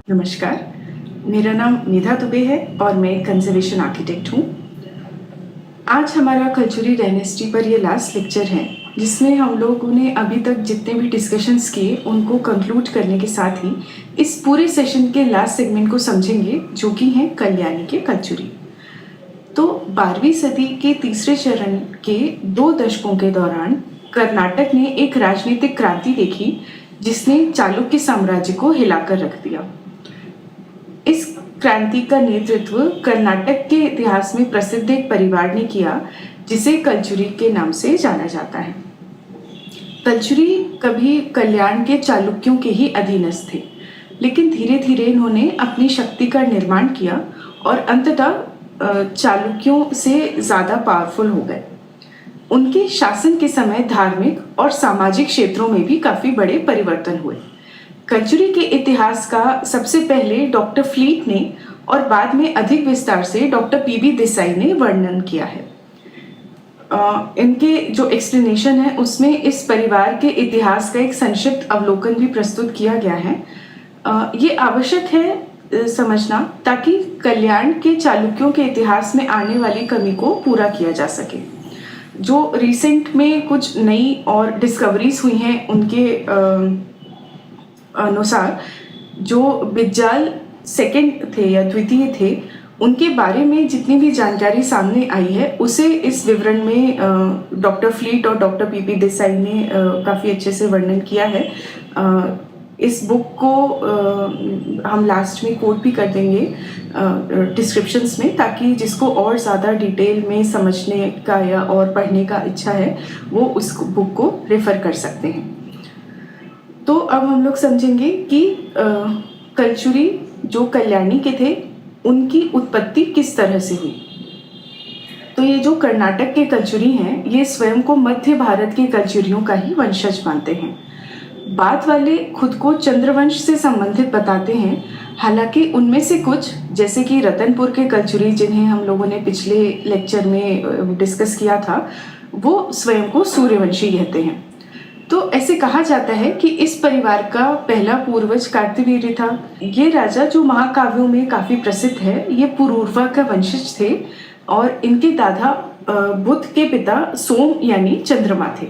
नमस्कार, मेरा नाम निधा दुबे है और मैं एक कंजर्वेशन आर्किटेक्ट हूँ। आज हमारा कल्चुरी डायनेस्टी पर ये लास्ट लेक्चर है, जिसमें हम लोगों ने अभी तक जितने भी डिस्कशंस किए उनको कंक्लूड करने के साथ ही इस पूरे सेशन के लास्ट सेगमेंट को समझेंगे, जो कि हैं कल्याणी के कल्चुरी। तो 12वीं सदी के तीसरे चरण के 2 दशकों के दौरान कर्नाटक ने एक राजनीतिक क्रांति देखी, जिसने चालुक्य साम्राज्य को हिलाकर रख दिया। इस क्रांति का नेतृत्व कर्नाटक के इतिहास में प्रसिद्ध एक परिवार ने किया, जिसे कल्चुरी के नाम से जाना जाता है। कल्चुरी कभी कल्याण के चालुक्यों के ही अधीनस्थ थे, लेकिन धीरे धीरे इन्होंने अपनी शक्ति का निर्माण किया और अंततः चालुक्यों से ज़्यादा पावरफुल हो गए। उनके शासन के समय धार्मिक और सामाजिक क्षेत्रों में भी काफ़ी बड़े परिवर्तन हुए। कल्चुरी के इतिहास का सबसे पहले डॉक्टर फ्लीट ने और बाद में अधिक विस्तार से डॉक्टर पीबी देसाई ने वर्णन किया है। इनके जो एक्सप्लेनेशन है उसमें इस परिवार के इतिहास का एक संक्षिप्त अवलोकन भी प्रस्तुत किया गया है। ये आवश्यक है समझना, ताकि कल्याण के चालुक्यों के इतिहास में आने वाली कमी को पूरा किया जा सके। जो रिसेंट में कुछ नई और डिस्कवरीज हुई हैं, उनके अनुसार जो बिज्जाल सेकंड थे या द्वितीय थे, उनके बारे में जितनी भी जानकारी सामने आई है, उसे इस विवरण में डॉक्टर फ्लीट और डॉक्टर पीपी देसाई ने काफ़ी अच्छे से वर्णन किया है। इस बुक को हम लास्ट में कोट भी कर देंगे डिस्क्रिप्शंस में, ताकि जिसको और ज़्यादा डिटेल में समझने का या और पढ़ने का इच्छा है, वो उस बुक को रेफ़र कर सकते हैं। तो अब हम लोग समझेंगे कि कल्चुरी जो कल्याणी के थे, उनकी उत्पत्ति किस तरह से हुई। तो ये जो कर्नाटक के कल्चुरी हैं, ये स्वयं को मध्य भारत के कल्चुरियों का ही वंशज मानते हैं। बाद वाले खुद को चंद्रवंश से संबंधित बताते हैं, हालांकि उनमें से कुछ, जैसे कि रतनपुर के कल्चुरी, जिन्हें हम लोगों ने पिछले लेक्चर में डिस्कस किया था, वो स्वयं को सूर्यवंशी कहते हैं। तो ऐसे कहा जाता है कि इस परिवार का पहला पूर्वज कार्तवीर्य था। ये राजा जो महाकाव्यों में काफ़ी प्रसिद्ध है, ये पुरूरवा का वंशज थे और इनके दादा बुध के पिता सोम यानी चंद्रमा थे,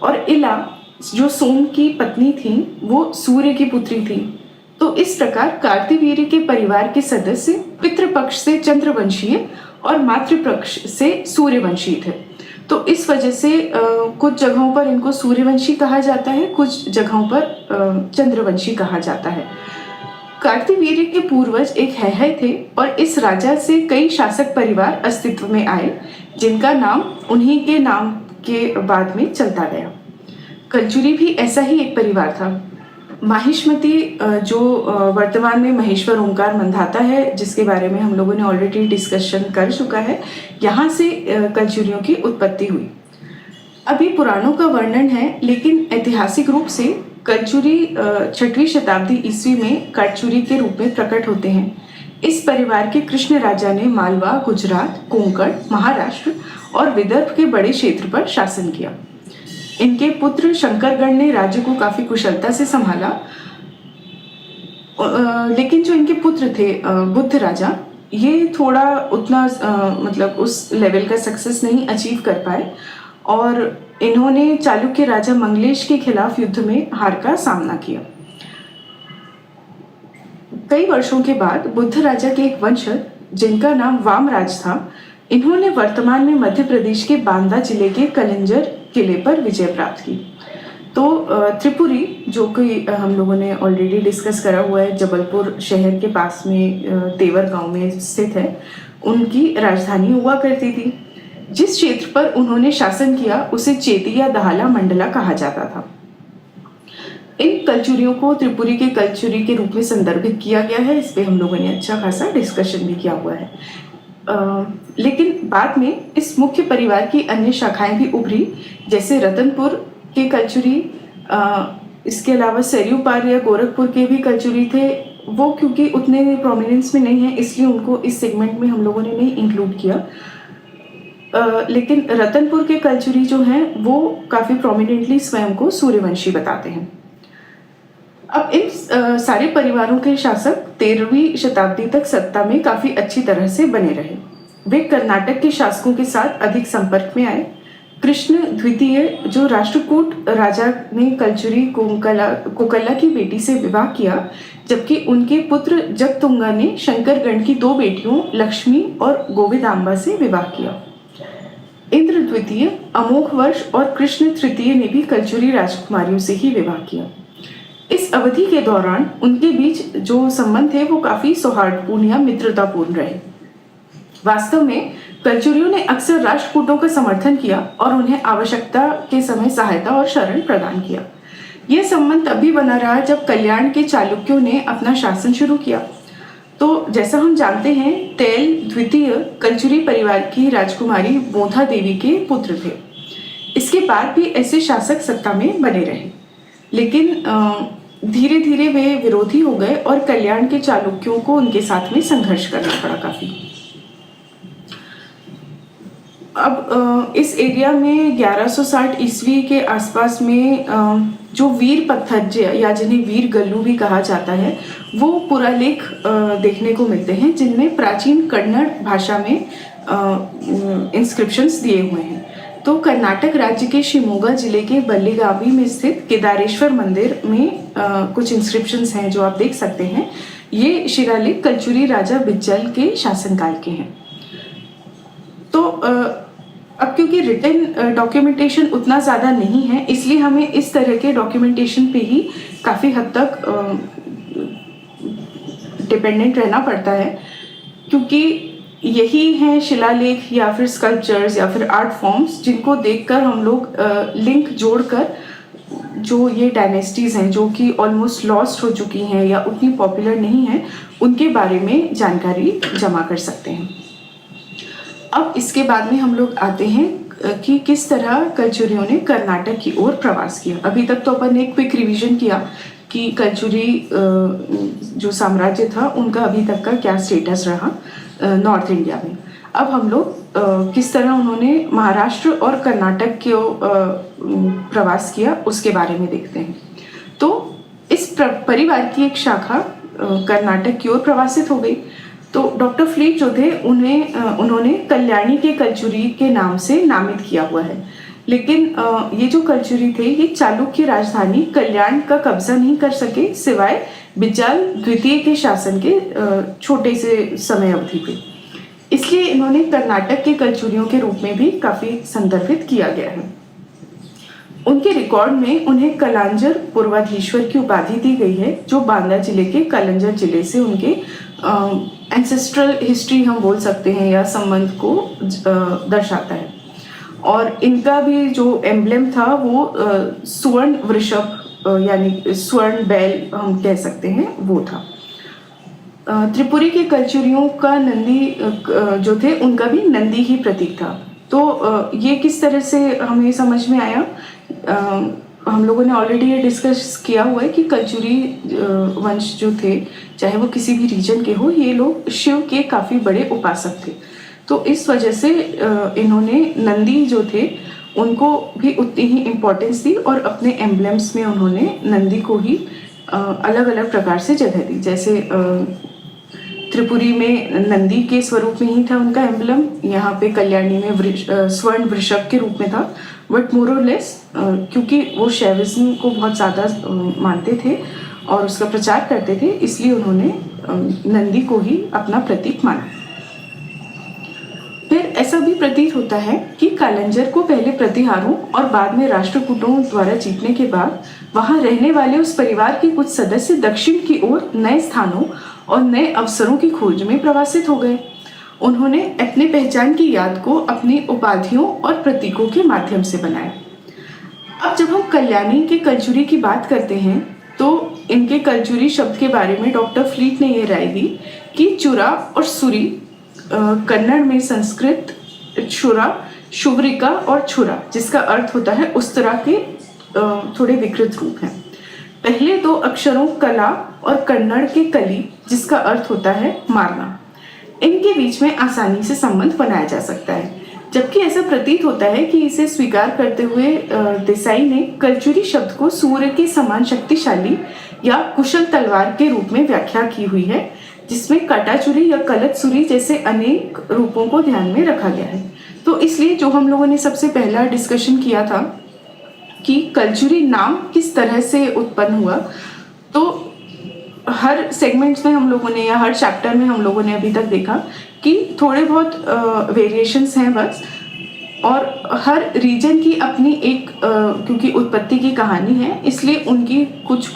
और इला जो सोम की पत्नी थी, वो सूर्य की पुत्री थी। तो इस प्रकार कार्तवीर्य के परिवार के सदस्य पितृपक्ष से चंद्रवंशीय और मातृपक्ष से सूर्यवंशी थे। तो इस वजह से कुछ जगहों पर इनको सूर्यवंशी कहा जाता है, कुछ जगहों पर चंद्रवंशी कहा जाता है। कार्तवीर्य के पूर्वज एक है थे, और इस राजा से कई शासक परिवार अस्तित्व में आए, जिनका नाम उन्हीं के नाम के बाद में चलता गया। कल्चुरी भी ऐसा ही एक परिवार था। माहिष्मती जो वर्तमान में महेश्वर ओंकार मंधाता है, जिसके बारे में हम लोगों ने ऑलरेडी डिस्कशन कर चुका है, यहाँ से कल्चुरियों की उत्पत्ति हुई। अभी पुराणों का वर्णन है, लेकिन ऐतिहासिक रूप से कल्चुरी 6वीं शताब्दी ईस्वी में कल्चुरी के रूप में प्रकट होते हैं। इस परिवार के कृष्ण राजा ने मालवा, गुजरात, कोंकण, महाराष्ट्र और विदर्भ के बड़े क्षेत्र पर शासन किया। इनके पुत्र शंकरगढ़ ने राज्य को काफ़ी कुशलता से संभाला, लेकिन जो इनके पुत्र थे बुद्ध राजा, ये थोड़ा उतना मतलब उस लेवल का सक्सेस नहीं अचीव कर पाए, और इन्होंने चालुक्य राजा मंगलेश के खिलाफ युद्ध में हार का सामना किया। कई वर्षों के बाद बुद्ध राजा के एक वंशज, जिनका नाम वामराज था, इन्होंने वर्तमान में मध्य प्रदेश के बांदा जिले के कलिंजर किले पर विजय प्राप्त की। तो त्रिपुरी, जो कि हम लोगों ने ऑलरेडी डिस्कस करा हुआ है, जबलपुर शहर के पास में तेवर गांव में स्थित है, उनकी राजधानी हुआ करती थी। जिस क्षेत्र पर उन्होंने शासन किया उसे चेती या दहाला मंडला कहा जाता था। इन कल्चुरियों को त्रिपुरी के कल्चुरी के रूप में संदर्भित किया गया है। इस पे हम लोगों ने अच्छा खासा डिस्कशन भी किया हुआ है। लेकिन बाद में इस मुख्य परिवार की अन्य शाखाएं भी उभरी, जैसे रतनपुर के कल्चुरी, इसके अलावा सरयूपार या गोरखपुर के भी कल्चुरी थे। वो क्योंकि उतने प्रोमिनेंस में नहीं है, इसलिए उनको इस सेगमेंट में हम लोगों ने नहीं इंक्लूड किया। लेकिन रतनपुर के कल्चुरी जो हैं, वो काफ़ी प्रोमिनेंटली स्वयं को सूर्यवंशी बताते हैं। अब इन सारे परिवारों के शासक 13वीं शताब्दी तक सत्ता में काफी अच्छी तरह से बने रहे। वे कर्नाटक के शासकों के साथ अधिक संपर्क में आए। कृष्ण द्वितीय जो राष्ट्रकूट राजा ने कलचुरी कोकला की बेटी से विवाह किया, जबकि उनके पुत्र जगतुंगा ने शंकरगढ़ की 2 बेटियों लक्ष्मी और गोविदांबा से विवाह किया। इंद्र द्वितीय, अमोघ वर्ष और कृष्ण तृतीय ने भी कलचुरी राजकुमारियों से ही विवाह किया। इस अवधि के दौरान उनके बीच जो संबंध थे वो काफी सौहार्दपूर्ण या मित्रतापूर्ण रहे। वास्तव में कलचुरियों ने अक्सर राष्ट्रकूटों का समर्थन किया और उन्हें आवश्यकता के समय सहायता और शरण प्रदान किया। यह संबंध तब भी बना रहा जब कल्याण के चालुक्यों ने अपना शासन शुरू किया। तो जैसा हम जानते हैं, तेल द्वितीय कलचुरी परिवार की राजकुमारी बोधा देवी के पुत्र थे। इसके बाद भी ऐसे शासक सत्ता में बने रहे, लेकिन धीरे धीरे वे विरोधी हो गए और कल्याण के चालुक्यों को उनके साथ में संघर्ष करना पड़ा काफी। अब इस एरिया में 1160 ईस्वी के आसपास में जो वीर पत्थर या जिन्हें वीर गल्लू भी कहा जाता है, वो पुरालेख देखने को मिलते हैं, जिनमें प्राचीन कन्नड़ भाषा में इंस्क्रिप्शंस दिए हुए हैं। तो कर्नाटक राज्य के शिमोगा जिले के बल्लीगावी में स्थित केदारेश्वर मंदिर में कुछ इंस्क्रिप्शंस हैं जो आप देख सकते हैं। ये शिलालेख कलचुरी राजा बिज्जल के शासनकाल के हैं। तो अब क्योंकि रिटन डॉक्यूमेंटेशन उतना ज़्यादा नहीं है, इसलिए हमें इस तरह के डॉक्यूमेंटेशन पे ही काफ़ी हद तक डिपेंडेंट रहना पड़ता है, क्योंकि यही हैं शिलालेख या फिर स्कल्पचर्स या फिर आर्ट फॉर्म्स जिनको देखकर हम लोग लिंक जोड़कर जो ये डायनेस्टीज़ हैं जो कि ऑलमोस्ट लॉस्ट हो चुकी हैं या उतनी पॉपुलर नहीं हैं, उनके बारे में जानकारी जमा कर सकते हैं। अब इसके बाद में हम लोग आते हैं कि किस तरह कलचुरियों ने कर्नाटक की ओर प्रवास किया। अभी तक तो अपन ने एक क्विक रिवीजन किया कि कलचुरी जो साम्राज्य था उनका अभी तक का क्या स्टेटस रहा नॉर्थ इंडिया में। अब हम लोग किस तरह उन्होंने महाराष्ट्र और कर्नाटक के प्रवास किया उसके बारे में देखते हैं। तो इस परिवार की एक शाखा कर्नाटक की ओर प्रवासित हो गई। तो डॉक्टर फ्लीट जो थे उन्होंने कल्याणी के कलचुरी के नाम से नामित किया हुआ है, लेकिन ये जो कलचुरी थे ये चालुक्य राजधानी कल्याण का कब्जा नहीं कर सके, सिवाय बिज्जाल द्वितीय के शासन के छोटे से समय अवधि पे। इसलिए इन्होंने कर्नाटक के कलचुरियों के रूप में भी काफी संदर्भित किया गया है। उनके रिकॉर्ड में उन्हें कलांजर पूर्वाधीश्वर की उपाधि दी गई है, जो बांदा जिले के कलंजर जिले से उनके एंसेस्ट्रल हिस्ट्री हम बोल सकते हैं या संबंध को दर्शाता है। और इनका भी जो एम्ब्लेम था वो स्वर्ण वृषभ यानी स्वर्ण बैल हम कह सकते हैं वो था। त्रिपुरी के कलचुरियों का नंदी जो थे उनका भी नंदी ही प्रतीक था। तो ये किस तरह से हमें समझ में आया, हम लोगों ने ऑलरेडी ये डिस्कस किया हुआ है कि कलचुरी वंश जो थे, चाहे वो किसी भी रीजन के हो, ये लोग शिव के काफ़ी बड़े उपासक थे। तो इस वजह से इन्होंने नंदी जो थे उनको भी उतनी ही इम्पोर्टेंस दी और अपने एम्ब्लेम्स में उन्होंने नंदी को ही अलग अलग प्रकार से जगह दी। जैसे त्रिपुरी में नंदी के स्वरूप में ही था उनका एम्ब्लम, यहाँ पे कल्याणी में स्वर्ण वृषभ के रूप में था। बट मोर और लेस क्योंकि वो शैविज्म को बहुत ज़्यादा मानते थे और उसका प्रचार करते थे, इसलिए उन्होंने नंदी को ही अपना प्रतीक माना। फिर ऐसा भी प्रतीत होता है कि कालंजर को पहले प्रतिहारों और बाद में राष्ट्रकूटों द्वारा जीतने के बाद वहां रहने वाले उस परिवार के कुछ सदस्य दक्षिण की ओर नए स्थानों और नए अवसरों की खोज में प्रवासित हो गए। उन्होंने अपने पहचान की याद को अपनी उपाधियों और प्रतीकों के माध्यम से बनाया। अब जब हम कल्याणी के कलचुरी की बात करते हैं तो इनके कलचुरी शब्द के बारे में डॉक्टर फ्लीट ने यह राय दी कि चुरा और सुरी कन्नड़ में संस्कृत छुरा, शुवरिका और छुरा, जिसका अर्थ होता है उस तरह के थोड़े विकृत रूप हैं। पहले दो अक्षरों कला और कन्नड़ के कली, जिसका अर्थ होता है मारना, इनके बीच में आसानी से संबंध बनाया जा सकता है। जबकि ऐसा प्रतीत होता है कि इसे स्वीकार करते हुए देसाई ने कलचुरी शब्द को सूर्य के समान शक्तिशाली या कुशल तलवार के रूप में व्याख्या की हुई है, जिसमें कटाचुरी या कलतसुरी जैसे अनेक रूपों को ध्यान में रखा गया है। तो इसलिए जो हम लोगों ने सबसे पहला डिस्कशन किया था कि कलचुरी नाम किस तरह से उत्पन्न हुआ, तो हर सेगमेंट्स में हम लोगों ने या हर चैप्टर में हम लोगों ने अभी तक देखा कि थोड़े बहुत वेरिएशंस हैं बस, और हर रीजन की अपनी एक क्योंकि उत्पत्ति की कहानी है, इसलिए उनकी कुछ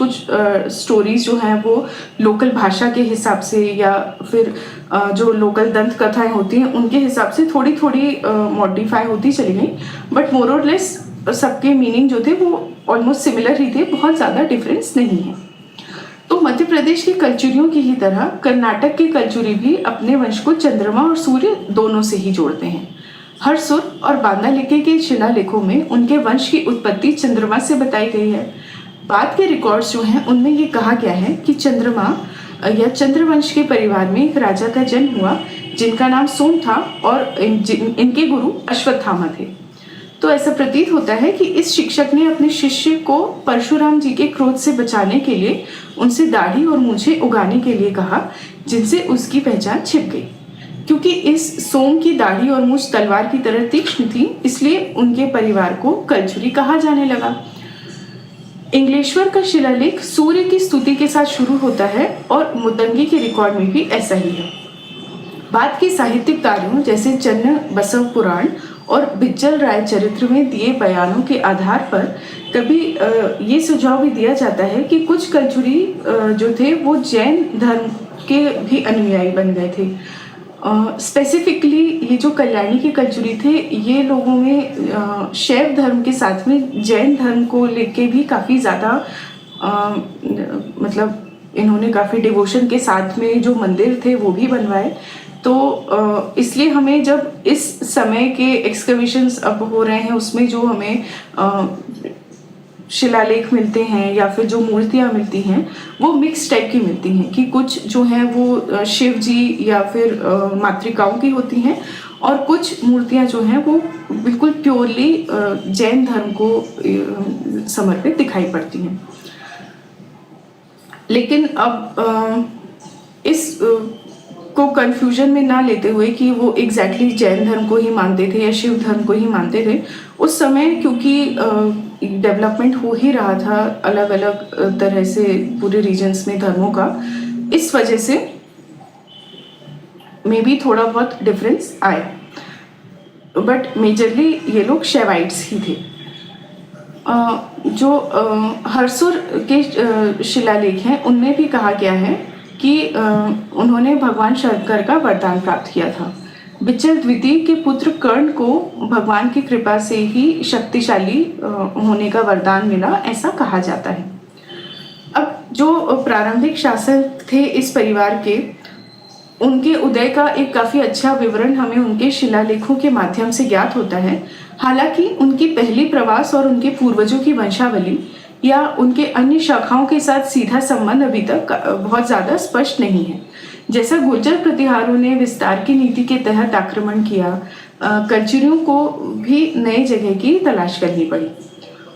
स्टोरीज जो हैं वो लोकल भाषा के हिसाब से या फिर जो लोकल दंत कथाएं होती हैं उनके हिसाब से थोड़ी थोड़ी मॉडिफाई होती चली गई, बट मोर और लेस सबके मीनिंग जो थे वो ऑलमोस्ट सिमिलर ही थे, बहुत ज़्यादा डिफरेंस नहीं है। तो मध्य प्रदेश के कलचुरियों की ही तरह कर्नाटक के कलचुरी भी अपने वंश को चंद्रमा और सूर्य दोनों से ही जोड़ते हैं। हरसुर और बांदालिके के शिलालेखों में उनके वंश की उत्पत्ति चंद्रमा से बताई गई है। बाद के रिकॉर्ड्स जो हैं उनमें ये कहा गया है कि चंद्रमा या चंद्रवंश के परिवार में एक राजा का जन्म हुआ जिनका नाम सोम था और इनके गुरु अश्वत्थामा थे। तो ऐसा प्रतीत होता है कि इस शिक्षक ने अपने शिष्य को परशुराम जी के क्रोध से बचाने के लिए उनसे दाढ़ी और मूछें उगाने के लिए कहा, जिनसे उसकी पहचान छिप गई। क्योंकि इस सोम की दाढ़ी और मूछ तलवार की तरह तीक्ष्ण थी, इसलिए उनके परिवार को कलचुरी कहा जाने लगा। इंग्लेश्वर का शिलालेख सूर्य की स्तुति के साथ शुरू होता है और मुद्दंगी के रिकॉर्ड में भी ऐसा ही है। बाद के साहित्यिक कार्यों जैसे चन्न बसव पुराण और बिज्जल राय चरित्र में दिए बयानों के आधार पर कभी ये सुझाव भी दिया जाता है कि कुछ कलचुरी जो थे वो जैन धर्म के भी अनुयायी बन गए थे। स्पेसिफिकली ये जो कल्याणी के कलचुरी थे, ये लोगों में शैव धर्म के साथ में जैन धर्म को लेके भी काफ़ी ज़्यादा मतलब इन्होंने काफ़ी डिवोशन के साथ में जो मंदिर थे वो भी बनवाए। तो इसलिए हमें जब इस समय के एक्सकवेशंस अब हो रहे हैं उसमें जो हमें शिलालेख मिलते हैं या फिर जो मूर्तियाँ मिलती हैं वो मिक्स टाइप की मिलती हैं कि कुछ जो हैं वो शिव जी या फिर मातृकाओं की होती हैं और कुछ मूर्तियाँ जो हैं वो बिल्कुल प्योरली जैन धर्म को समर्पित दिखाई पड़ती हैं। लेकिन अब इस को कंफ्यूजन में ना लेते हुए कि वो एग्जैक्टली जैन धर्म को ही मानते थे या शिव धर्म को ही मानते थे, उस समय क्योंकि डेवलपमेंट हो ही रहा था अलग अलग तरह से पूरे रीजन्स में धर्मों का, इस वजह से मे बी थोड़ा बहुत डिफरेंस आया, बट मेजरली ये लोग शैवाइट्स ही थे। जो हरसुर के शिलालेख हैं उनमें भी कहा गया है कि उन्होंने भगवान शंकर का वरदान प्राप्त किया था। बिच्चल द्वितीय के पुत्र कर्ण को भगवान की कृपा से ही शक्तिशाली होने का वरदान मिला, ऐसा कहा जाता है। अब जो प्रारंभिक शासक थे इस परिवार के, उनके उदय का एक काफ़ी अच्छा विवरण हमें उनके शिलालेखों के माध्यम से ज्ञात होता है। हालांकि उनकी पहली प्रवास और उनके पूर्वजों की वंशावली या उनके अन्य शाखाओं के साथ सीधा संबंध अभी तक बहुत ज़्यादा स्पष्ट नहीं है। जैसा गुर्जर प्रतिहारों ने विस्तार की नीति के तहत आक्रमण किया, कलचुरियों को भी नए जगह की तलाश करनी पड़ी।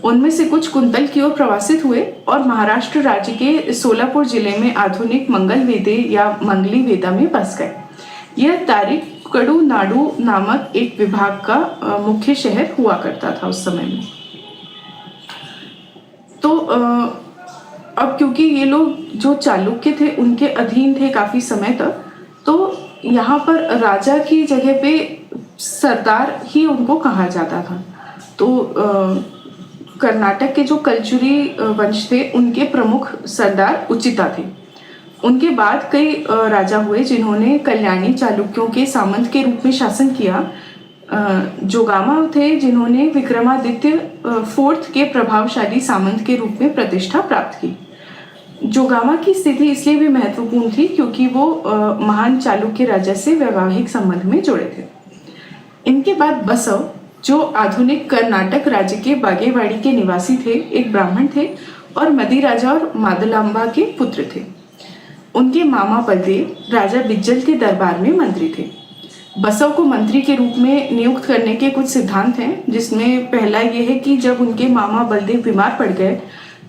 उनमें से कुछ कुंतल की ओर प्रवासित हुए और महाराष्ट्र राज्य के सोलापुर जिले में आधुनिक मंगल वेदे या मंगली वेदा में बस गए। यह तारिकड़ू नाडु नामक एक विभाग का मुख्य शहर हुआ करता था उस समय में। तो अब क्योंकि ये लोग जो चालुक्य थे उनके अधीन थे काफ़ी समय तक, तो यहाँ पर राजा की जगह पे सरदार ही उनको कहा जाता था। तो कर्नाटक के जो कलचुरी वंश थे उनके प्रमुख सरदार उचिता थे। उनके बाद कई राजा हुए जिन्होंने कल्याणी चालुक्यों के सामंत के रूप में शासन किया। जोगामा थे जिन्होंने विक्रमादित्य फोर्थ के प्रभावशाली सामंत के रूप में प्रतिष्ठा प्राप्त की। जोगामा की स्थिति इसलिए भी महत्वपूर्ण थी क्योंकि वो महान चालुक्य राजा से वैवाहिक संबंध में जुड़े थे। इनके बाद बसव, जो आधुनिक कर्नाटक राज्य के बागेवाड़ी के निवासी थे, एक ब्राह्मण थे और मदी राजा और मादलांबा के पुत्र थे। उनके मामा बलदेव राजा बिज्जल के दरबार में मंत्री थे। बसव को मंत्री के रूप में नियुक्त करने के कुछ सिद्धांत हैं, जिसमें पहला ये है कि जब उनके मामा बलदेव बीमार पड़ गए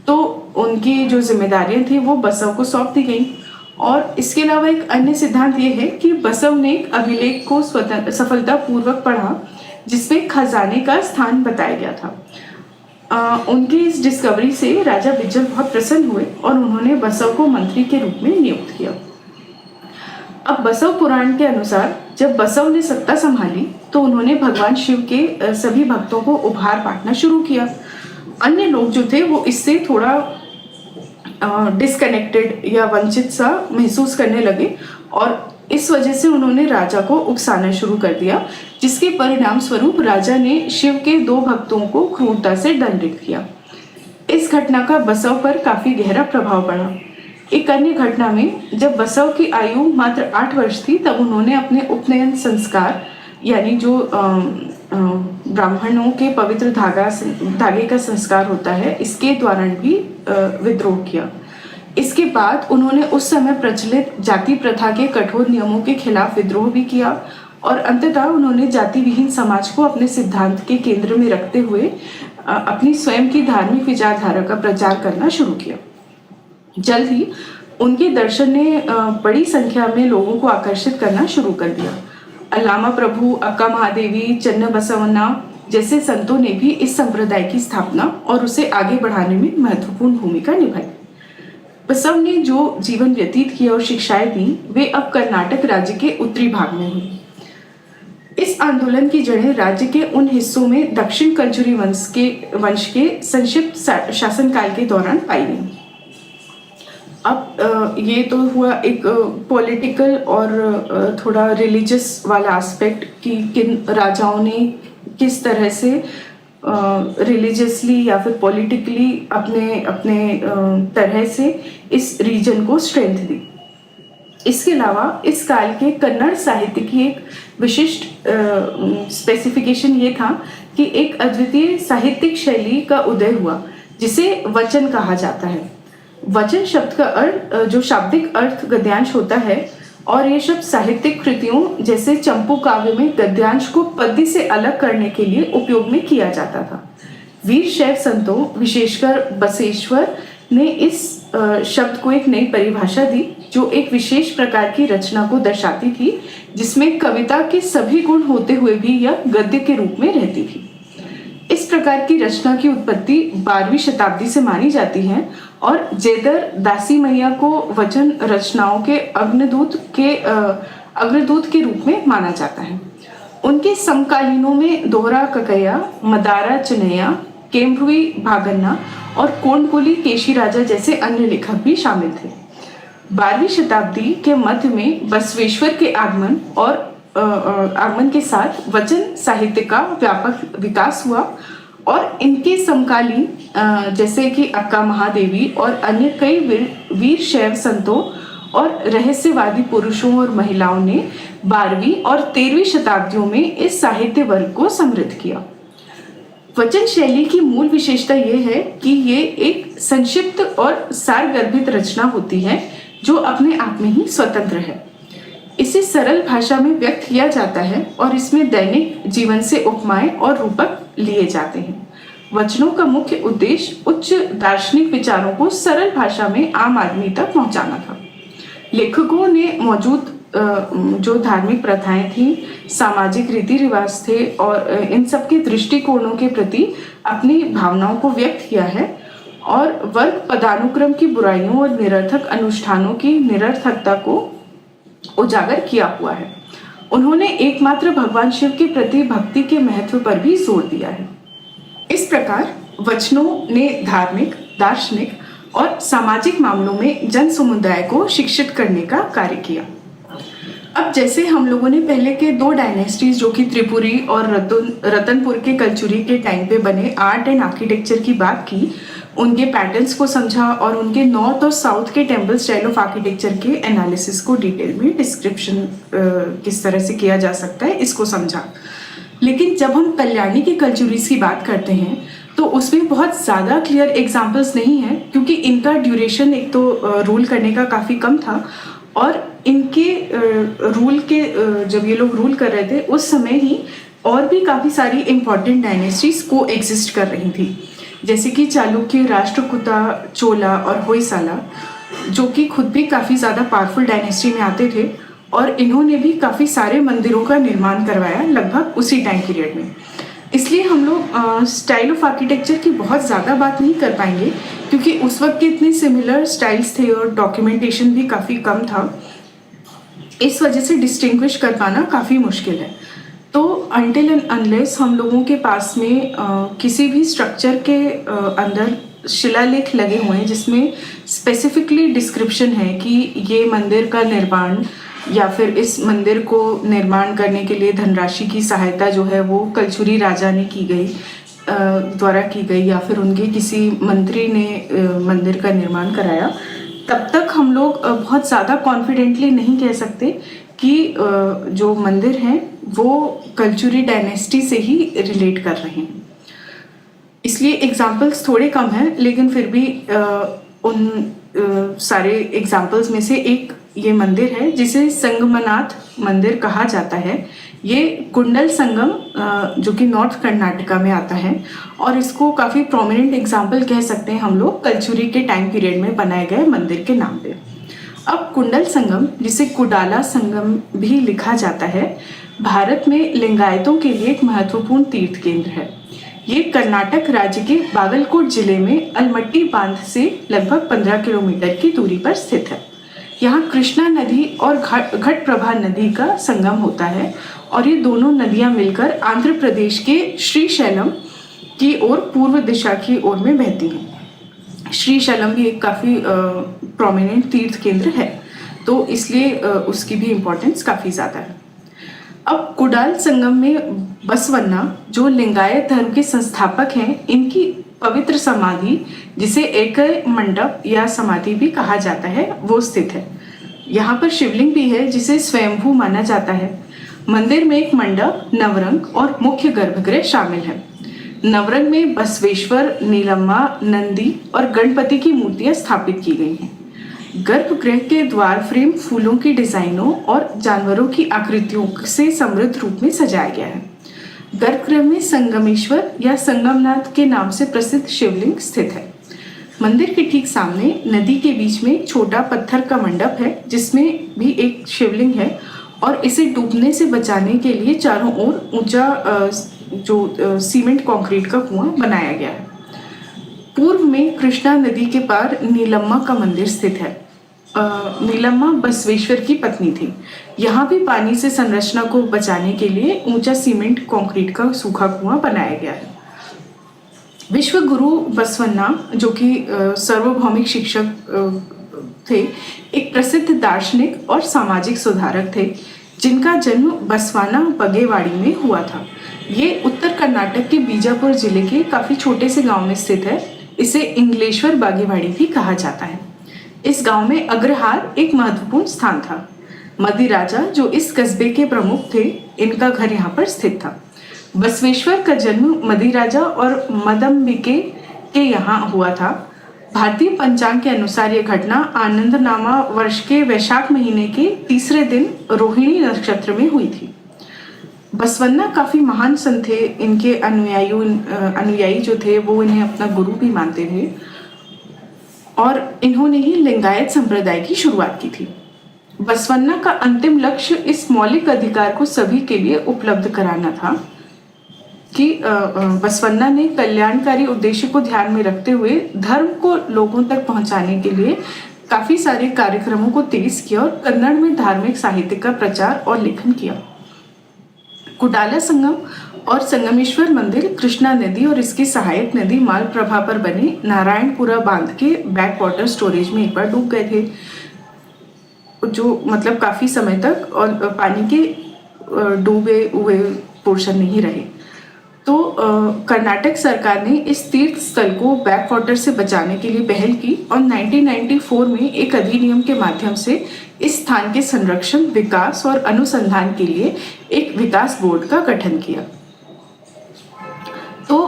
तो उनकी जो जिम्मेदारियां थी वो बसव को सौंप दी गई। और इसके अलावा एक अन्य सिद्धांत ये है कि बसव ने एक अभिलेख को सफलतापूर्वक पढ़ा जिसमें खजाने का स्थान बताया गया था। उनकी इस डिस्कवरी से राजा बिज्जल बहुत प्रसन्न हुए और उन्होंने बसव को मंत्री के रूप में नियुक्त किया। अब बसव पुराण के अनुसार जब बसव ने सत्ता संभाली तो उन्होंने भगवान शिव के सभी भक्तों को उपहार बांटना शुरू किया। अन्य लोग जो थे वो इससे थोड़ा डिस्कनेक्टेड या वंचित सा महसूस करने लगे और इस वजह से उन्होंने राजा को उकसाना शुरू कर दिया, जिसके परिणाम स्वरूप राजा ने शिव के 2 भक्तों को क्रूरता से दंडित किया। इस घटना का बसव पर काफी गहरा प्रभाव पड़ा। एक अन्य घटना में जब बसव की आयु मात्र 8 वर्ष थी तब उन्होंने अपने उपनयन संस्कार यानी जो ब्राह्मणों के पवित्र धागे का संस्कार होता है इसके दौरान भी विद्रोह किया। इसके बाद उन्होंने उस समय प्रचलित जाति प्रथा के कठोर नियमों के खिलाफ विद्रोह भी किया और अंततः उन्होंने जाति विहीन समाज को अपने सिद्धांत के केंद्र में रखते हुए अपनी स्वयं की धार्मिक विचारधारा का प्रचार करना शुरू किया। जल्द ही उनके दर्शन ने बड़ी संख्या में लोगों को आकर्षित करना शुरू कर दिया। अल्लामा प्रभु, अक्का महादेवी, चन्न बसवन्ना जैसे संतों ने भी इस संप्रदाय की स्थापना और उसे आगे बढ़ाने में महत्वपूर्ण भूमिका निभाई। बसव ने जो जीवन व्यतीत किया और शिक्षाएं दी वे अब कर्नाटक राज्य के उत्तरी भाग में हुई। इस आंदोलन की जड़ें राज्य के उन हिस्सों में दक्षिण कल्चुरी वंश के संक्षिप्त शासनकाल के दौरान पाई गई। अब ये तो हुआ एक पॉलिटिकल और थोड़ा रिलीजियस वाला एस्पेक्ट कि किन राजाओं ने किस तरह से रिलीजियसली या फिर पॉलिटिकली अपने तरह से इस रीजन को स्ट्रेंथ दी। इसके अलावा इस काल के कन्नड़ साहित्य की एक विशिष्ट स्पेसिफिकेशन ये था कि एक अद्वितीय साहित्यिक शैली का उदय हुआ जिसे वचन कहा जाता है। वचन शब्द का अर्थ जो शाब्दिक अर्थ गद्यांश होता है और ये शब्द साहित्यिक कृतियों जैसे चंपू काव्य में गद्यांश को पद्य से अलग करने के लिए उपयोग में किया जाता था। वीर शैव संतों विशेषकर बसवेश्वर ने इस शब्द को एक नई परिभाषा दी जो एक विशेष प्रकार की रचना को दर्शाती थी जिसमें कविता के सभी गुण होते हुए भी यह गद्य के रूप में रहती थी। इस प्रकार की रचना की उत्पत्ति 12वीं शताब्दी से मानी जाती है और जेदर दासी मैया को वचन रचनाओं के अग्रदूत के रूप में माना जाता है। उनके समकालीनों में दोहरा ककैया, मदारा चनैया, केम्भ्रुई भागन्ना और कोंडकुली केशी राजा जैसे अन्य लेखक भी शामिल थे। 12वीं शताब्दी के मध्य में बसवेश्वर के आगमन के साथ वचन साहित्य का व्यापक विकास हुआ और इनके समकालीन जैसे कि अक्का महादेवी और अन्य कई वीर शैव संतों और रहस्यवादी पुरुषों और महिलाओं ने 12वीं और 13वीं शताब्दियों में इस साहित्य वर्ग को समृद्ध किया। वचन शैली की मूल विशेषता यह है कि ये एक संक्षिप्त और सारगर्भित रचना होती है जो अपने आप में ही स्वतंत्र है। इसे सरल भाषा में व्यक्त किया जाता है और इसमें दैनिक जीवन से उपमाएं और रूपक लिए जाते हैं। वचनों का मुख्य उद्देश्य उच्च दार्शनिक विचारों को सरल भाषा में आम आदमी तक पहुंचाना था। लेखकों ने मौजूद जो धार्मिक प्रथाएं थी, सामाजिक रीति रिवाज थे और इन सब के दृष्टिकोणों के प्रति अपनी भावनाओं को व्यक्त किया है और वर्ग पदानुक्रम की बुराइयों और निरर्थक अनुष्ठानों की निरर्थकता को उजागर किया हुआ है। उन्होंने एकमात्र भगवान शिव के प्रति भक्ति के महत्व पर भी जोर दिया है। इस प्रकार वचनों ने धार्मिक, दार्शनिक और सामाजिक मामलों में जन समुदाय को शिक्षित करने का कार्य किया। अब जैसे हम लोगों ने पहले के 2 डायनेस्टीज जो कि त्रिपुरी और रतनपुर के कलचुरी के टाइम पे बने आर्ट एंड आर्किटेक्चर की बात की, उनके पैटर्न्स को समझा और उनके नॉर्थ और साउथ के टेम्पल स्टाइल ऑफ आर्किटेक्चर के एनालिसिस को डिटेल में डिस्क्रिप्शन किस तरह से किया जा सकता है इसको समझा। लेकिन जब हम कल्याणी के कल्चुरीज की बात करते हैं तो उसमें बहुत ज़्यादा क्लियर एग्जाम्पल्स नहीं हैं क्योंकि इनका ड्यूरेशन एक तो रूल करने का काफ़ी कम था और इनके रूल के जब ये लोग रूल कर रहे थे उस समय ही और भी काफ़ी सारी इम्पॉर्टेंट डायनेस्टीज को एग्जिस्ट कर रही थी, जैसे कि चालुक्य, राष्ट्रकूटा, चोला और होयसाला, जो कि खुद भी काफ़ी ज़्यादा पावरफुल डायनेस्टी में आते थे और इन्होंने भी काफ़ी सारे मंदिरों का निर्माण करवाया लगभग उसी टाइम पीरियड में। इसलिए हम लोग स्टाइल ऑफ आर्किटेक्चर की बहुत ज़्यादा बात नहीं कर पाएंगे क्योंकि उस वक्त के इतने सिमिलर स्टाइल्स थे और डॉक्यूमेंटेशन भी काफ़ी कम था। इस वजह से डिस्टिंग्विश कर पाना काफ़ी मुश्किल है। तो अनटिल एंड अनलेस हम लोगों के पास में किसी भी स्ट्रक्चर के अंदर शिलालेख लगे हुए हैं जिसमें स्पेसिफिकली डिस्क्रिप्शन है कि ये मंदिर का निर्माण या फिर इस मंदिर को निर्माण करने के लिए धनराशि की सहायता जो है वो कलचुरी राजा ने की गई द्वारा की गई या फिर उनके किसी मंत्री ने मंदिर का निर्माण कराया, तब तक हम लोग बहुत ज़्यादा कॉन्फिडेंटली नहीं कह सकते कि जो मंदिर हैं वो कलचुरी डायनेस्टी से ही रिलेट कर रहे हैं। इसलिए एग्जाम्पल्स थोड़े कम हैं, लेकिन फिर भी उन सारे एग्जाम्पल्स में से एक ये मंदिर है जिसे संगमनाथ मंदिर कहा जाता है। ये कुंडल संगम जो कि नॉर्थ कर्नाटका में आता है और इसको काफ़ी प्रोमिनेंट एग्जाम्पल कह सकते हैं हम लोग कलचुरी के टाइम पीरियड में बनाए गए मंदिर के नाम पे। अब कुंडल संगम, जिसे कुडाला संगम भी लिखा जाता है, भारत में लिंगायतों के लिए एक महत्वपूर्ण तीर्थ केंद्र है। ये कर्नाटक राज्य के बागलकोट जिले में अलमट्टी बांध से लगभग 15 किलोमीटर की दूरी पर स्थित है। यहाँ कृष्णा नदी और घटप्रभा नदी का संगम होता है और ये दोनों नदियाँ मिलकर आंध्र प्रदेश के श्रीशैलम की ओर पूर्व दिशा की ओर में बहती हैं। श्रीशैलम भी एक काफ़ी प्रोमिनेंट तीर्थ केंद्र है, तो इसलिए उसकी भी इम्पोर्टेंस काफ़ी ज़्यादा है। अब कुडाल संगम में बसवन्ना, जो लिंगायत धर्म के संस्थापक हैं, इनकी पवित्र समाधि, जिसे एक मंडप या समाधि भी कहा जाता है, वो स्थित है। यहाँ पर शिवलिंग भी है जिसे स्वयंभू माना जाता है। मंदिर में एक मंडप, नवरंग और मुख्य गर्भगृह शामिल है। नवरंग में बसवेश्वर, नीलम्मा, नंदी और गणपति की मूर्तियां स्थापित की गई हैं। गर्भगृह के द्वार फ्रेम फूलों की डिजाइनों और जानवरों की आकृतियों से समृद्ध रूप में सजाया गया है। गर्भगृह में संगमेश्वर या संगमनाथ के नाम से प्रसिद्ध शिवलिंग स्थित है। मंदिर के ठीक सामने नदी के बीच में एक छोटा पत्थर का मंडप है जिसमें भी एक शिवलिंग है और इसे डूबने से बचाने के लिए चारों ओर ऊंचा जो सीमेंट कंक्रीट का कुआं बनाया गया है। पूर्व में कृष्णा नदी के पार नीलम्मा का मंदिर स्थित है। नीलम्मा बसवेश्वर की पत्नी थी। यहाँ भी पानी से संरचना को बचाने के लिए ऊंचा सीमेंट कंक्रीट का सूखा कुआं बनाया गया है। विश्व गुरु बसवन्ना, जो कि सार्वभौमिक शिक्षक थे, एक प्रसिद्ध दार्शनिक और सामाजिक सुधारक थे जिनका जन्म बसवाना बगेवाड़ी में हुआ था। ये उत्तर कर्नाटक के बीजापुर जिले के काफ़ी छोटे से गांव में स्थित है। इसे इंग्लेश्वर बागेवाड़ी भी कहा जाता है। इस गांव में अग्रहार एक महत्वपूर्ण स्थान था। मदी राजा, जो इस कस्बे के प्रमुख थे, इनका घर यहाँ पर स्थित था। बसवेश्वर का जन्म मदी राजा और मदम्बिके के यहाँ हुआ था। भारतीय पंचांग के अनुसार यह घटना आनंदनामा वर्ष के वैशाख महीने के तीसरे दिन रोहिणी नक्षत्र में हुई थी। बसवन्ना काफ़ी महान संत थे। इनके अनुयायी जो थे वो इन्हें अपना गुरु भी मानते थे और इन्होंने ही लिंगायत संप्रदाय की शुरुआत की थी। बसवन्ना का अंतिम लक्ष्य इस मौलिक अधिकार को सभी के लिए उपलब्ध कराना था कि बसवन्ना ने कल्याणकारी उद्देश्य को ध्यान में रखते हुए धर्म को लोगों तक पहुंचाने के लिए काफ़ी सारे कार्यक्रमों को तेज किया और कन्नड़ में धार्मिक साहित्य का प्रचार और लेखन किया। कुडाला संगम और संगमेश्वर मंदिर कृष्णा नदी और इसकी सहायक नदी मालप्रभा पर बने नारायणपुरा बांध के बैक वाटर स्टोरेज में एक बार डूब गए थे, जो मतलब काफ़ी समय तक, और पानी के डूबे हुए पोर्शन नहीं रहे। तो कर्नाटक सरकार ने इस तीर्थ स्थल को बैक वाटर से बचाने के लिए पहल की और 1994 में एक अधिनियम के माध्यम से इस स्थान के संरक्षण, विकास और अनुसंधान के लिए एक विकास बोर्ड का गठन किया। तो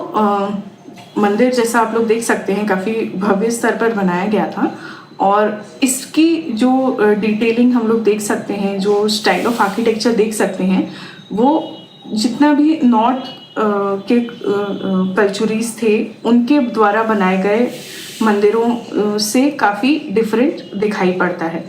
मंदिर जैसा आप लोग देख सकते हैं काफ़ी भव्य स्तर पर बनाया गया था और इसकी जो डिटेलिंग हम लोग देख सकते हैं, जो स्टाइल ऑफ आर्किटेक्चर देख सकते हैं, वो जितना भी नॉर्थ के कल्चुरीज थे उनके द्वारा बनाए गए मंदिरों से काफ़ी डिफरेंट दिखाई पड़ता है।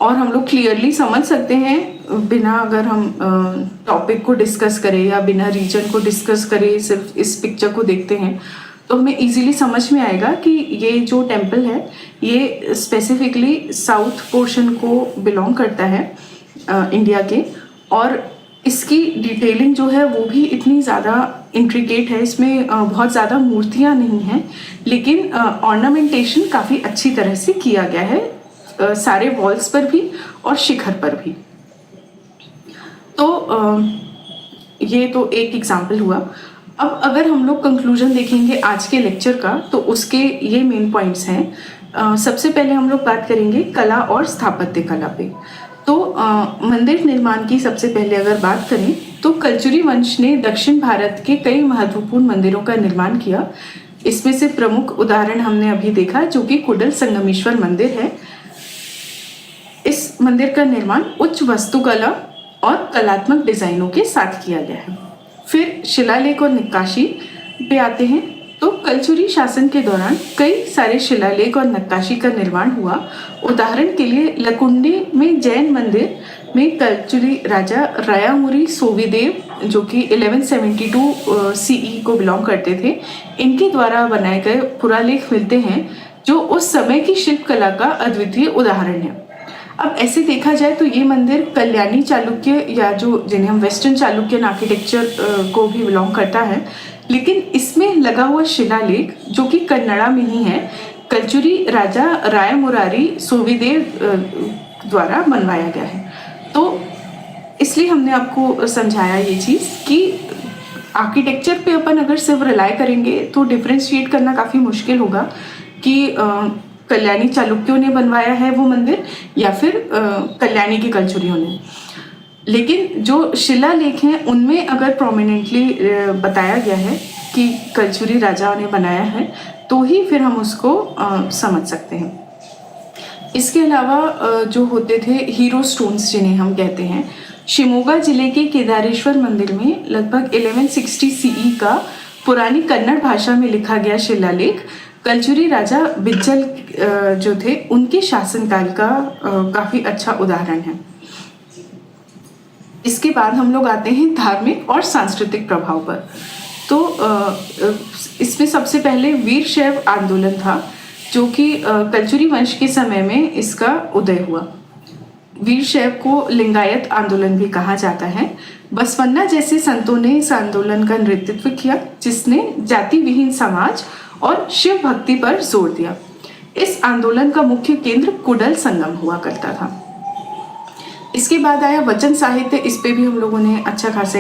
और हम लोग क्लियरली समझ सकते हैं, बिना अगर हम टॉपिक को डिस्कस करें या बिना रीजन को डिस्कस करें, सिर्फ इस पिक्चर को देखते हैं तो हमें इजीली समझ में आएगा कि ये जो टेम्पल है ये स्पेसिफिकली साउथ पोर्शन को बिलोंग करता है इंडिया के। और इसकी डिटेलिंग जो है वो भी इतनी ज़्यादा इंट्रिकेट है, इसमें बहुत ज़्यादा मूर्तियाँ नहीं हैं, लेकिन ऑर्नामेंटेशन काफ़ी अच्छी तरह से किया गया है सारे वॉल्स पर भी और शिखर पर भी। तो ये तो एक एग्जाम्पल हुआ। अब अगर हम लोग कंक्लूजन देखेंगे आज के लेक्चर का तो उसके ये मेन पॉइंट्स हैं। सबसे पहले हम लोग बात करेंगे कला और स्थापत्य कला पे। तो मंदिर निर्माण की सबसे पहले अगर बात करें तो कल्चुरी वंश ने दक्षिण भारत के कई महत्वपूर्ण मंदिरों का निर्माण किया। इसमें से प्रमुख उदाहरण हमने अभी देखा जो कि कुडल संगमेश्वर मंदिर है। इस मंदिर का निर्माण उच्च वास्तुकला और कलात्मक डिजाइनों के साथ किया गया है। फिर शिलालेख और नक्काशी पे आते हैं। तो कल्चुरी शासन के दौरान कई सारे शिलालेख और नक्काशी का निर्माण हुआ। उदाहरण के लिए लकुंडी में जैन मंदिर में कल्चुरी राजा रायामुरी सोविदेव जो कि 1172 सीई को बिलोंग करते थे, इनके द्वारा बनाए गए पुरालेख मिलते हैं जो उस समय की शिल्पकला का अद्वितीय उदाहरण है। अब ऐसे देखा जाए तो ये मंदिर कल्याणी चालुक्य या जो जिन्हें हम वेस्टर्न चालुक्यन आर्किटेक्चर को भी बिलोंग करता है, लेकिन इसमें लगा हुआ शिलालेख जो कि कन्नड़ा में ही है, कल्चुरी राजा रायमुरारी सोविदेव द्वारा बनवाया गया है। तो इसलिए हमने आपको समझाया ये चीज़ कि आर्किटेक्चर पे अपन अगर सिर्फ रिलाई करेंगे तो डिफ्रेंशिएट करना काफ़ी मुश्किल होगा कि कल्याणी चालुक्यों ने बनवाया है वो मंदिर या फिर कल्याणी के कल्चुरियों ने। लेकिन जो शिलालेख हैं उनमें अगर प्रोमिनेंटली बताया गया है कि कल्चुरी राजाओं ने बनाया है तो ही फिर हम उसको समझ सकते हैं। इसके अलावा जो होते थे हीरो स्टोन्स जिन्हें हम कहते हैं, शिमोगा जिले के केदारेश्वर मंदिर में लगभग 1160 सीई का पुरानी कन्नड़ भाषा में लिखा गया शिलालेख कल्चुरी राजा बिज्जल जो थे उनके शासनकाल का काफ़ी अच्छा उदाहरण है। इसके बाद हम लोग आते हैं धार्मिक और सांस्कृतिक प्रभाव पर। तो इसमें सबसे पहले वीर शैव आंदोलन था जो कि कल्चुरी वंश के समय में इसका उदय हुआ। वीर शैव को लिंगायत आंदोलन भी कहा जाता है। बसवन्ना जैसे संतों ने इस आंदोलन का नेतृत्व किया जिसने जाति विहीन समाज और शिव भक्ति पर जोर दिया। इस आंदोलन का मुख्य केंद्र कुडल संगम हुआ करता था। इसके बाद आया वचन साहित्य। इस पे भी हम लोगों ने अच्छा खासा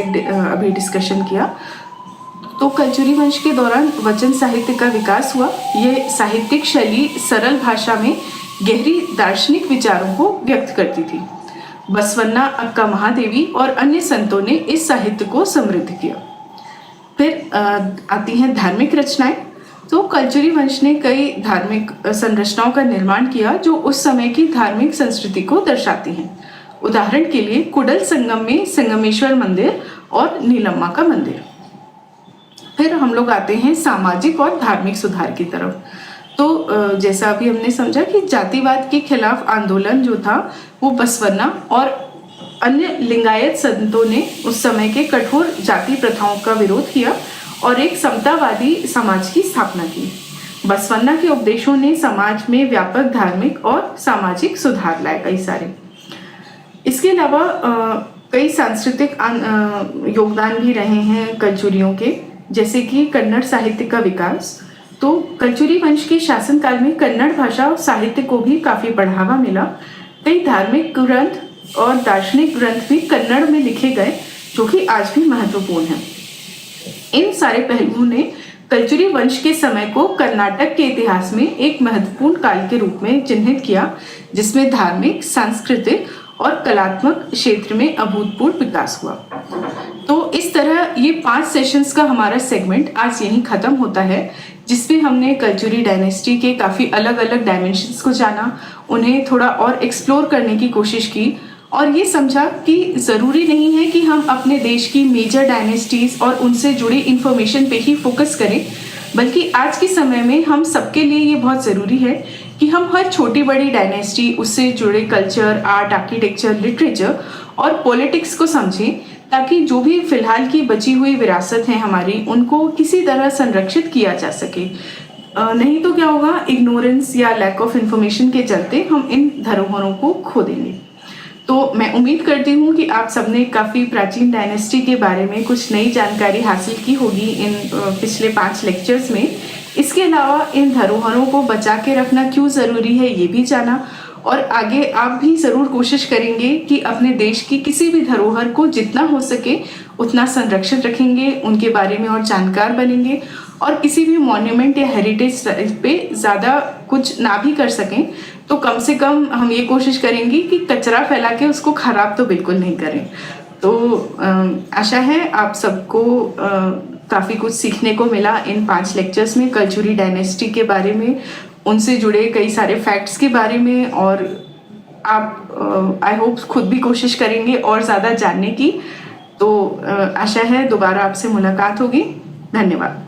अभी डिस्कशन किया। तो कल्चुरी वंश के दौरान वचन साहित्य का विकास हुआ। ये साहित्यिक शैली सरल भाषा में गहरी दार्शनिक विचारों को व्यक्त करती थी। बसवन्ना, अक्का महादेवी और अन्य संतों ने इस साहित्य को समृद्ध किया। फिर आती हैं धार्मिक रचनाएं। तो कल्चुरी वंश ने कई धार्मिक संरचनाओं का निर्माण किया जो उस समय की धार्मिक संस्कृति को दर्शाती हैं। उदाहरण के लिए कुडल संगम में संगमेश्वर मंदिर और नीलम्मा का मंदिर। फिर हम लोग आते हैं सामाजिक और धार्मिक सुधार की तरफ। तो जैसा अभी हमने समझा कि जातिवाद के खिलाफ आंदोलन जो था वो बसवन्ना और अन्य लिंगायत संतों ने उस समय के कठोर जाति प्रथाओं का विरोध किया और एक समतावादी समाज की स्थापना की। बसवन्ना के उपदेशों ने समाज में व्यापक धार्मिक और सामाजिक सुधार लाए कई सारे। इसके अलावा कई सांस्कृतिक योगदान भी रहे हैं कल्चुरियों के, जैसे कि कन्नड़ साहित्य का विकास। तो कल्चुरी वंश के शासनकाल में कन्नड़ भाषा और साहित्य को भी काफ़ी बढ़ावा मिला। कई धार्मिक ग्रंथ और दार्शनिक ग्रंथ भी कन्नड़ में लिखे गए जो कि आज भी महत्वपूर्ण हैं। इन सारे पहलुओं ने कल्चुरी वंश के समय को कर्नाटक के इतिहास में एक महत्वपूर्ण काल के रूप में चिन्हित किया जिसमें धार्मिक, सांस्कृतिक और कलात्मक क्षेत्र में अभूतपूर्व विकास हुआ। तो इस तरह ये 5 सेशंस का हमारा सेगमेंट आज यहीं ख़त्म होता है। जिसमें हमने कल्चुरी डायनेस्टी के काफ़ी अलग अलग डायमेंशंस को जाना, उन्हें थोड़ा और एक्सप्लोर करने की कोशिश की और ये समझा कि ज़रूरी नहीं है कि हम अपने देश की मेजर डायनेस्टीज़ और उनसे जुड़ी इन्फॉर्मेशन पे ही फोकस करें, बल्कि आज के समय में हम सबके लिए ये बहुत ज़रूरी है कि हम हर छोटी बड़ी डायनेस्टी, उससे जुड़े कल्चर, आर्ट, आर्किटेक्चर, लिटरेचर और पॉलिटिक्स को समझें, ताकि जो भी फिलहाल की बची हुई विरासत है हमारी, उनको किसी तरह संरक्षित किया जा सके। नहीं तो क्या होगा, इग्नोरेंस या लैक ऑफ इन्फॉर्मेशन के चलते हम इन धरोहरों को खो देंगे। तो मैं उम्मीद करती हूँ कि आप सबने काफ़ी प्राचीन डायनेस्टी के बारे में कुछ नई जानकारी हासिल की होगी इन पिछले 5 लेक्चर्स में। इसके अलावा इन धरोहरों को बचा के रखना क्यों ज़रूरी है ये भी जाना, और आगे आप भी ज़रूर कोशिश करेंगे कि अपने देश की किसी भी धरोहर को जितना हो सके उतना संरक्षित रखेंगे, उनके बारे में और जानकार बनेंगे, और किसी भी मॉन्यूमेंट या हेरिटेज साइट पे ज़्यादा कुछ ना भी कर सकें तो कम से कम हम ये कोशिश करेंगे कि कचरा फैला के उसको ख़राब तो बिल्कुल नहीं करें। तो आशा है आप सबको काफ़ी कुछ सीखने को मिला इन 5 लेक्चर्स में, कल्चुरी डायनेस्टी के बारे में, उनसे जुड़े कई सारे फैक्ट्स के बारे में, और आप आई होप खुद भी कोशिश करेंगे और ज़्यादा जानने की। तो आशा है दोबारा आपसे मुलाकात होगी। धन्यवाद।